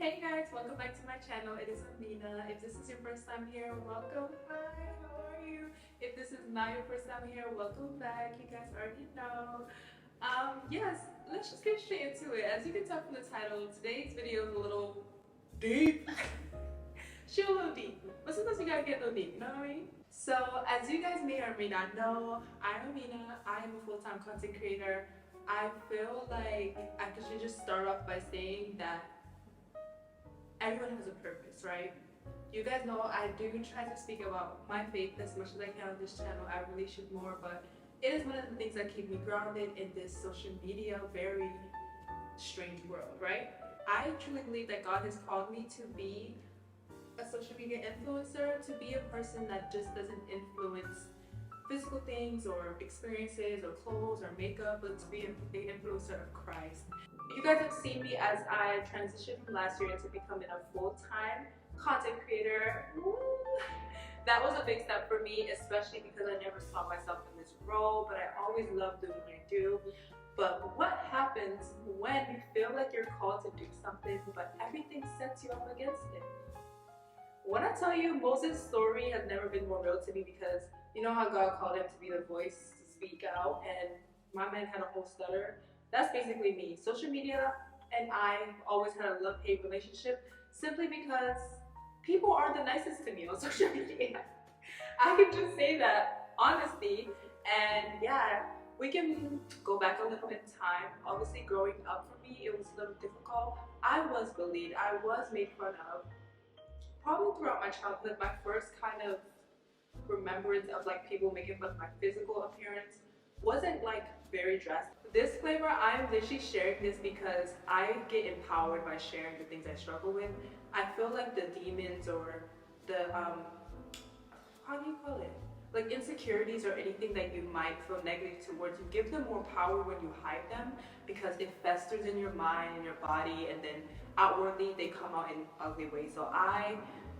Hey guys, welcome back to my channel. It is Amina. If this is your first time here, welcome. Hi, how are you? If this is not your first time here, welcome back. You guys already know. Yes, let's just get straight into it. As you can tell from the title, today's video is a little deep. She's a little deep, but sometimes you gotta get a little deep, you know what I mean? So, as you guys may or may not know, I'm Amina. I am a full-time content creator. I feel like I should just start off by saying that everyone has a purpose, right? You guys know I do try to speak about my faith as much as I can on this channel. I really should more, but it is one of the things that keep me grounded in this social media very strange world, right? I truly believe that God has called me to be a social media influencer, to be a person that just doesn't influence physical things or experiences or clothes or makeup, but to be the influencer of Christ. You guys have seen me as I transitioned from last year into becoming a full-time content creator. Woo! That was a big step for me, especially because I never saw myself in this role, but I always love doing what I do. But what happens when you feel like you're called to do something, but everything sets you up against it? When I tell you, Moses' story has never been more real to me, because you know how God called him to be the voice to speak out, and my man had a whole stutter. That's basically me. Social media and I've always had a love-hate relationship, simply because people aren't the nicest to me on social media. I can just say that honestly. And yeah, we can go back a little bit in time. Obviously, growing up for me, it was a little difficult. I was bullied. I was made fun of. Probably throughout my childhood, my first kind of remembrance of like people making fun of my physical appearance wasn't like very drastic. Disclaimer, I'm literally sharing this because I get empowered by sharing the things I struggle with. I feel like the demons or the how do you call it? Like insecurities or anything that you might feel negative towards, you give them more power when you hide them, because it festers in your mind and your body, and then outwardly they come out in ugly ways. So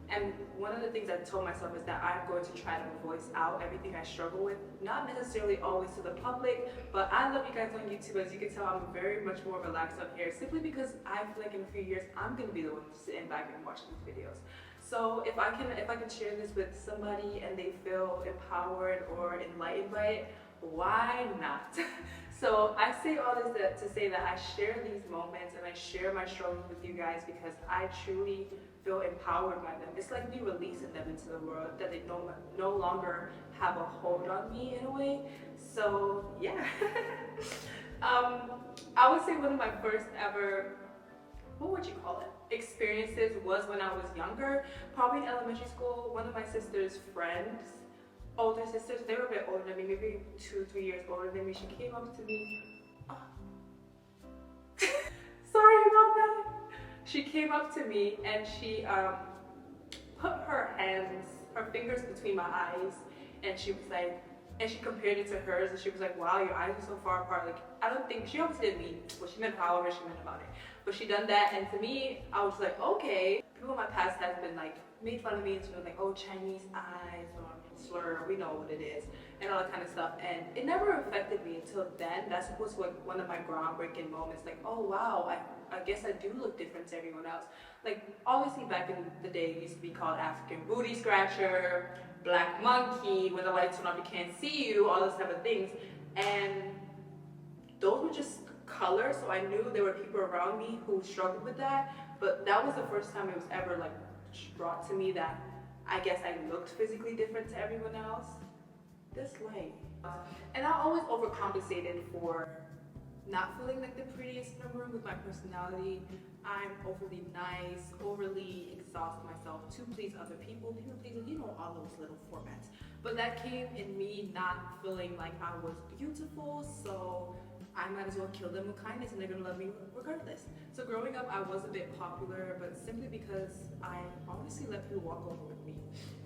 and one of the things I told myself is that I'm going to try to voice out everything I struggle with, not necessarily always to the public, but I love you guys on YouTube. As you can tell, I'm very much more relaxed up here, simply because I feel like in a few years, I'm going to be the one sitting back and watching these videos. So if I can share this with somebody and they feel empowered or enlightened by it, why not? So I say all this to say that I share these moments and I share my struggles with you guys because I truly feel empowered by them. It's like me releasing them into the world, that they no longer have a hold on me in a way. So yeah. I would say one of my first ever, what would you call it, experiences was when I was younger, probably in elementary school. One of my sister's friends, older sisters, they were a bit older than me, maybe 2-3 years older than me. She came up to me, sorry about that. She came up to me and she put her fingers between my eyes, and she was like, and she compared it to hers, and she was like, wow, your eyes are so far apart. Like, I don't think, she obviously didn't mean what she meant, however she meant about it. But she done that, and to me, I was like, okay. People in my past have been like, made fun of me, and she was like, oh, Chinese eyes, or slur, we know what it is, and all that kind of stuff. And it never affected me until then. That's was like one of my groundbreaking moments, like, oh wow, I guess I do look different to everyone else. Like, obviously back in the day, it used to be called African booty scratcher, black monkey, when the lights turn off you can't see you, all those type of things. And those were just colors, so I knew there were people around me who struggled with that. But that was the first time it was ever like brought to me that I guess I looked physically different to everyone else. This way. And I always overcompensated for not feeling like the prettiest in the room with my personality. I'm overly nice, overly exhaust myself to please other people. People please, you know, all those little formats. But that came in me not feeling like I was beautiful, so I might as well kill them with kindness and they're gonna love me regardless. So growing up, I was a bit popular, but simply because I obviously let people walk over with me.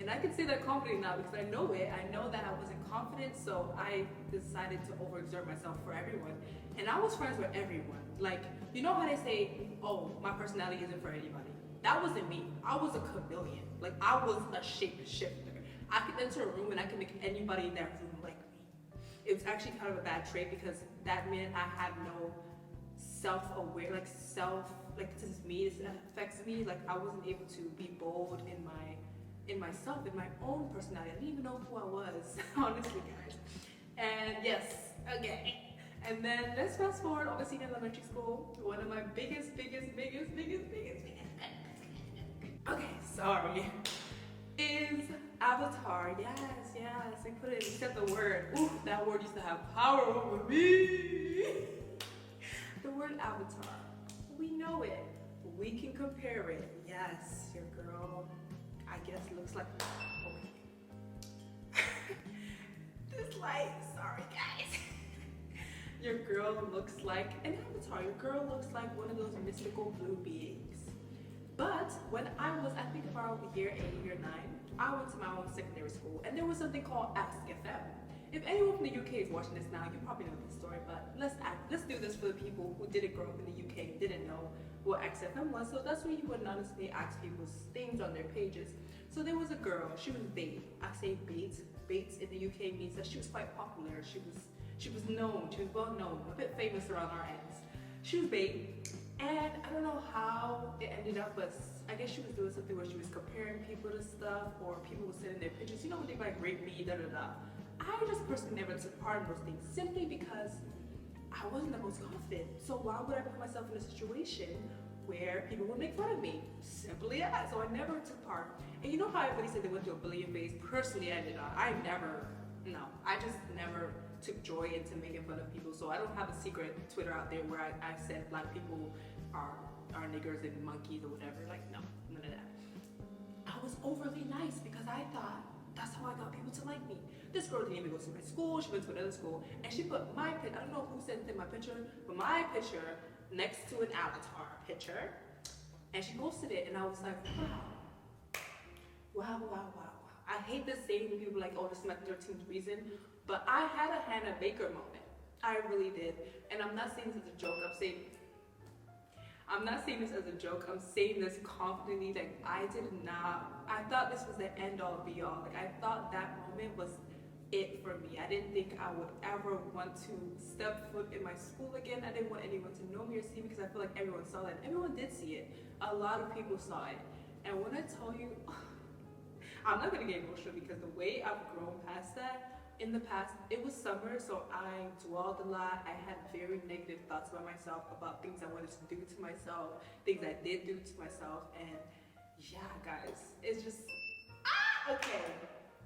And I can say that confidently now because I know it. I know that I wasn't confident, so I decided to overexert myself for everyone. And I was friends with everyone. Like, you know how they say, oh, my personality isn't for anybody? That wasn't me. I was a chameleon. Like, I was a shapeshifter. I could enter a room and I could make anybody in that room like me. It was actually kind of a bad trait because that meant I had no self-aware, like like this is me, this affects me. Like I wasn't able to be bold in myself, in my own personality. I didn't even know who I was, honestly, guys. And yes, okay. And then let's fast forward, obviously in elementary school, one of my biggest, okay, sorry, is Avatar. Yes, we put it, we said the word. Ooh, that word used to have power over me. The word Avatar, we know it. We can compare it. Yes, your girl, I guess, looks like, okay. This light, sorry guys. Your girl looks like an avatar. Your girl looks like one of those mystical blue beings. But when I was, I think about year 8, year 9, I went to my own secondary school, and there was something called Ask FM. If anyone from the UK is watching this now, you probably know this story, but let's do this for the people who didn't grow up in the UK and didn't know what XFM was. So that's where you would honestly ask people's things on their pages. So there was a girl, she was Bates. I say Bates. Bates in the UK means that she was quite popular. She was known, she was well known, a bit famous around our ends. She was Bates, and I don't know how it ended up, but I guess she was doing something where she was comparing people to stuff, or people were sending their pictures, you know, when they like rate me, I just personally never took part in those things, simply because I wasn't the most confident. So why would I put myself in a situation where people would make fun of me? Simply that. So I never took part. And you know how everybody said they went to a bullying phase? Personally, I did not. I just never took joy into making fun of people. So I don't have a secret Twitter out there where I said black people are niggers and monkeys or whatever. Like, no, none of that. I was overly nice because I thought that's how I got people to like me. This girl didn't even go to my school, she went to another school, and she put my picture, I don't know who sent in my picture, but my picture next to an avatar picture, and she posted it, and I was like, wow. I hate this saying when people are like, oh, this is my 13th reason, but I had a Hannah Baker moment. I really did. And I'm not saying this as a joke, I'm not saying this as a joke, I'm saying this confidently. Like, I thought this was the end all be all. Like, I thought that moment was it for me. I didn't think I would ever want to step foot in my school again. I didn't want anyone to know me or see me, because I feel like everyone saw that. Everyone did see it. A lot of people saw it. And when I tell you, I'm not gonna get emotional, because the way I've grown past that, in the past, it was summer, so I dwelled a lot. I had very negative thoughts about myself, about things I wanted to do to myself, things I did do to myself, and yeah, guys, it's just,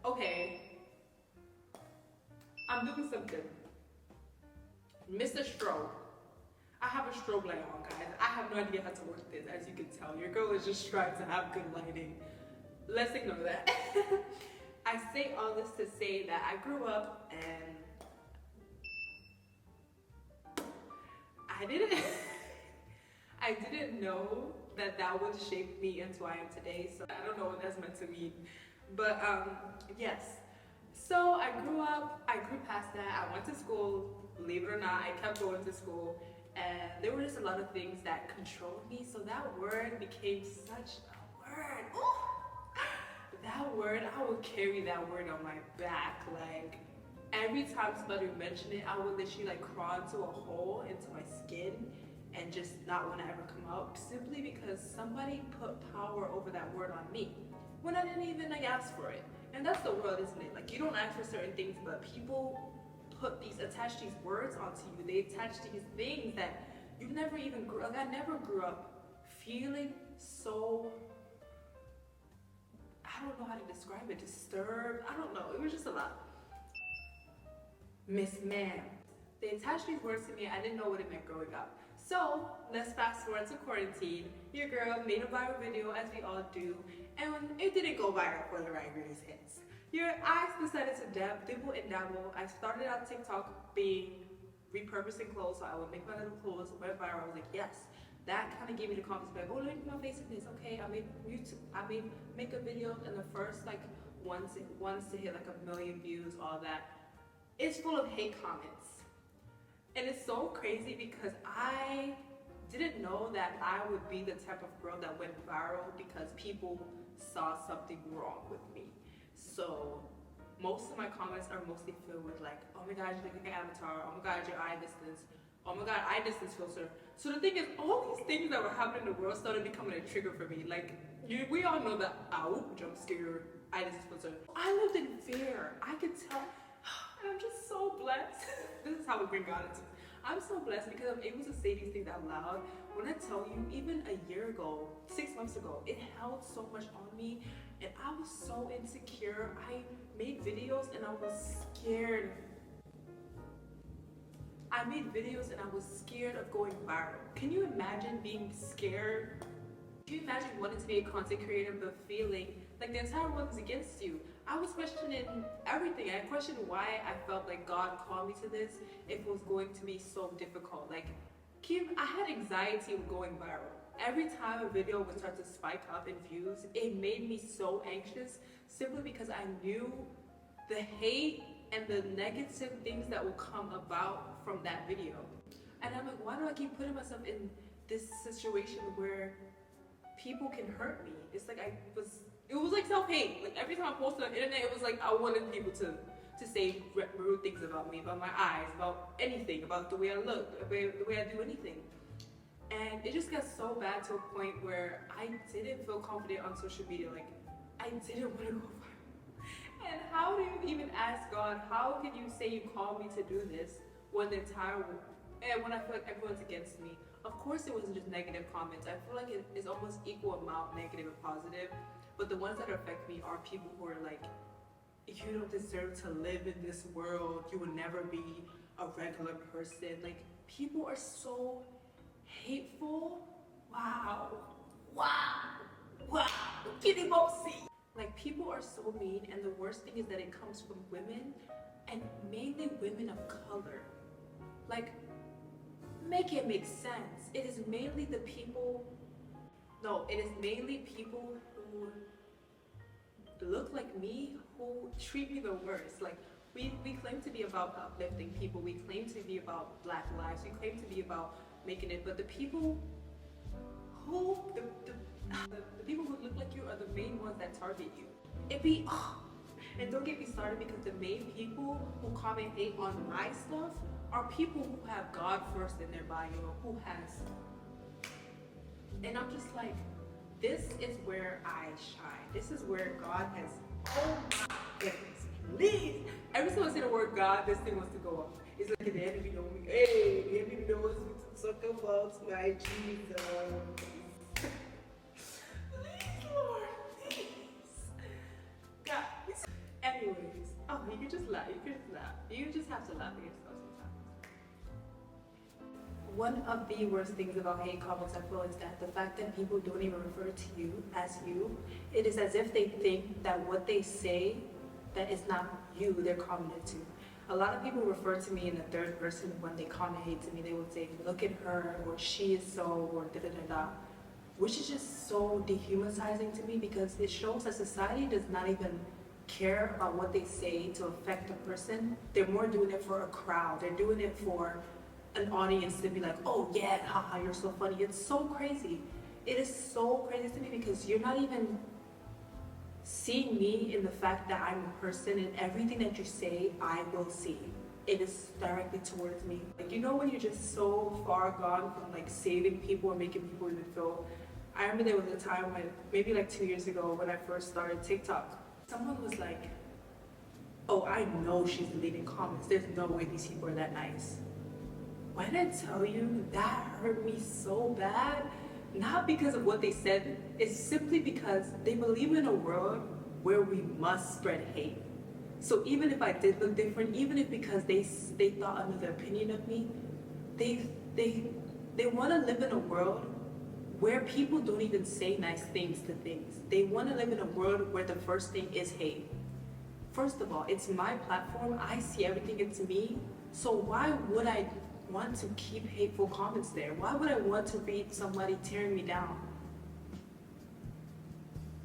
okay. I'm doing something. Mr. Strobe. I have a strobe light on, guys. I have no idea how to work this, as you can tell. Your girl is just trying to have good lighting. Let's ignore that. I say all this to say that I grew up and I didn't know that would shape me into who I am today. So I don't know what that's meant to mean. But yes. So I grew past that. I went to school, believe it or not, I kept going to school, and there were just a lot of things that controlled me. So that word became such a word. Ooh! That word, I would carry that word on my back. Like, every time somebody would mention it, I would literally like crawl into a hole into my skin and just not want to ever come out, simply because somebody put power over that word on me when I didn't even like ask for it. And that's the world, isn't it? Like, you don't ask for certain things, but people attach these words onto you. They attach these things that you never even grew up. Like, I never grew up feeling so, I don't know how to describe it, disturbed. I don't know, it was just a lot. Miss Ma'am. They attached these words to me, I didn't know what it meant growing up. So, let's fast forward to quarantine. Your girl made a viral video, as we all do, and it didn't go viral for the right reasons. I decided to dibble and dabble. I started on TikTok being repurposing clothes, so I would make my little clothes, went viral. I was like, yes. That kind of gave me the confidence, like, oh, look at my face in this. Okay, I made make a video, and the first like ones to hit like 1 million views, all that. It's full of hate comments, and it's so crazy because I didn't know that I would be the type of girl that went viral because people saw something wrong with me. So most of my comments are mostly filled with like, oh my god, you look like an avatar, oh my god, your eye distance, oh my god, eye distance filter. So the thing is, all these things that were happening in the world started becoming a trigger for me. Like, we all know that jump scare, eye distance filter. I lived in fear. I could tell, and I'm just so blessed. This is how we bring God into it. I'm so blessed because I'm able to say these things out loud. When I tell you, even a year ago, 6 months ago, it held so much on me, and I was so insecure. I made videos and I was scared. I made videos and I was scared of going viral. Can you imagine being scared? Can you imagine wanting to be a content creator but feeling like the entire world is against you? I was questioning everything. I questioned why I felt like God called me to this if it was going to be so difficult. Like, I had anxiety with going viral. Every time a video would start to spike up in views, it made me so anxious simply because I knew the hate and the negative things that will come about from that video. And I'm like, why do I keep putting myself in this situation where people can hurt me? It's like it was like self-hate. Like every time I posted on the internet, it was like I wanted people to say rude things about me, about my eyes, about anything, about the way I look, the way I do anything. And it just got so bad to a point where I didn't feel confident on social media. Like, I didn't want to go viral. And how do you even ask God, how can you say you called me to do this when the entire world, and when I feel like everyone's against me? Of course it wasn't just negative comments. I feel like it is almost equal amount negative and positive. But the ones that affect me are people who are like, you don't deserve to live in this world. You will never be a regular person. Like, people are so hateful. Wow. Kitty Bopsy. Like, people are so mean, and the worst thing is that it comes from women, and mainly women of color. Like, make it make sense. It is mainly people who look like me who treat me the worst. Like, we claim to be about uplifting people, we claim to be about Black lives, we claim to be about making it, but the people who the people who look like you are the main ones that target you. And don't get me started, because the main people who comment hate on my stuff are people who have God first in their bio, who has, and I'm just like, this is where I shine. This is where God has, oh my goodness, please. Every time I say the word God, this thing wants to go off. It's like the enemy knows me. Hey, the enemy knows me to talk about my Jesus. Please, Lord, please. God, anyways, oh, you can just laugh. You just have to laugh at yourself sometimes. One of the worst things about hate comments, I feel, is that the fact that people don't even refer to you as you. It is as if they think that what they say that is not you, they're commenting to. A lot of people refer to me in the third person when they comment hate to me. They would say, look at her, or she is so, or da da da da. Which is just so dehumanizing to me, because it shows that society does not even care about what they say to affect a person. They're more doing it for a crowd. They're doing it for an audience to be like, oh yeah, haha, you're so funny. It's so crazy. It is so crazy to me, because you're not even seeing me in the fact that I'm a person, and everything that you say, I will see. It is directly towards me. Like, you know when you're just so far gone from like saving people and making people even feel. I remember there was a time when, maybe like 2 years ago, when I first started TikTok, someone was like, oh, I know she's deleting comments. There's no way these people are that nice. When I tell you, that hurt me so bad, not because of what they said, it's simply because they believe in a world where we must spread hate. So even if I did look different, even if because they thought another opinion of me, they want to live in a world where people don't even say nice things to things. They want to live in a world where the first thing is hate. First of all, it's my platform. I see everything, it's me. So why would I want to keep hateful comments there? Why would I want to read somebody tearing me down?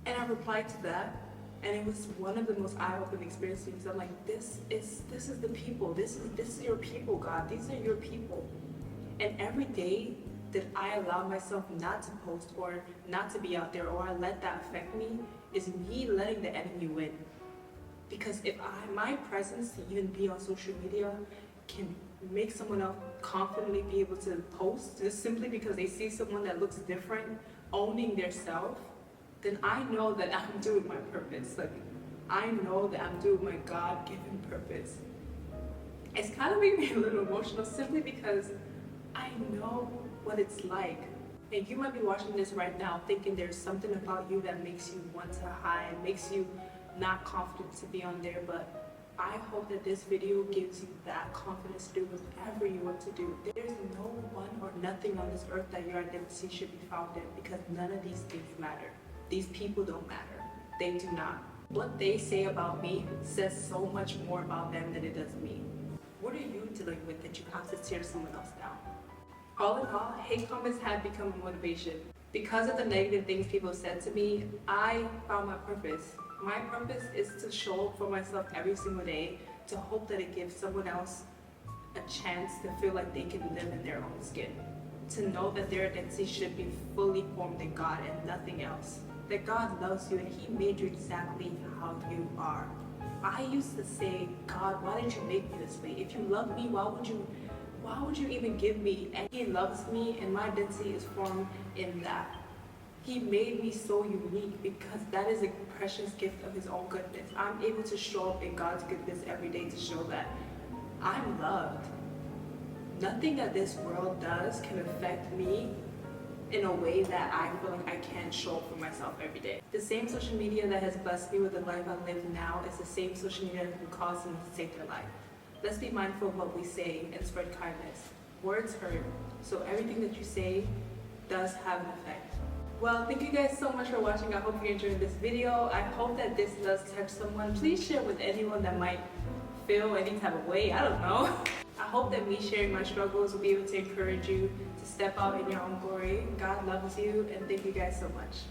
And I replied to that, and it was one of the most eye-opening experiences. I'm like, this is the people. This is your people, God. These are your people. And every day that I allow myself not to post or not to be out there, or I let that affect me, is me letting the enemy win. Because if my presence to even be on social media can make someone else confidently be able to post just simply because they see someone that looks different owning their self, then I know that I'm doing my purpose. Like, I know that I'm doing my God-given purpose. It's kind of made me a little emotional simply because I know what it's like. And you might be watching this right now thinking there's something about you that makes you want to hide, makes you not confident to be on there, but I hope that this video gives you that confidence to do whatever you want to do. There's no one or nothing on this earth that your identity should be found in, because none of these things matter. These people don't matter. They do not. What they say about me says so much more about them than it does me. What are you dealing with that you have to tear someone else down? All in all, hate comments have become a motivation. Because of the negative things people said to me, I found my purpose. My purpose is to show up for myself every single day, to hope that it gives someone else a chance to feel like they can live in their own skin. To know that their identity should be fully formed in God and nothing else. That God loves you and He made you exactly how you are. I used to say, God, why did you make me this way? If you love me, why would you even give me? And He loves me, and my identity is formed in that. He made me so unique because that is a precious gift of His own goodness. I'm able to show up in God's goodness every day to show that I'm loved. Nothing that this world does can affect me in a way that I feel like I can't show up for myself every day. The same social media that has blessed me with the life I live now is the same social media that can cause someone to take their life. Let's be mindful of what we say and spread kindness. Words hurt, so everything that you say does have an effect. Well, thank you guys so much for watching. I hope you enjoyed this video. I hope that this does touch someone. Please share with anyone that might feel any type of way. I don't know. I hope that me sharing my struggles will be able to encourage you to step out in your own glory. God loves you, and thank you guys so much.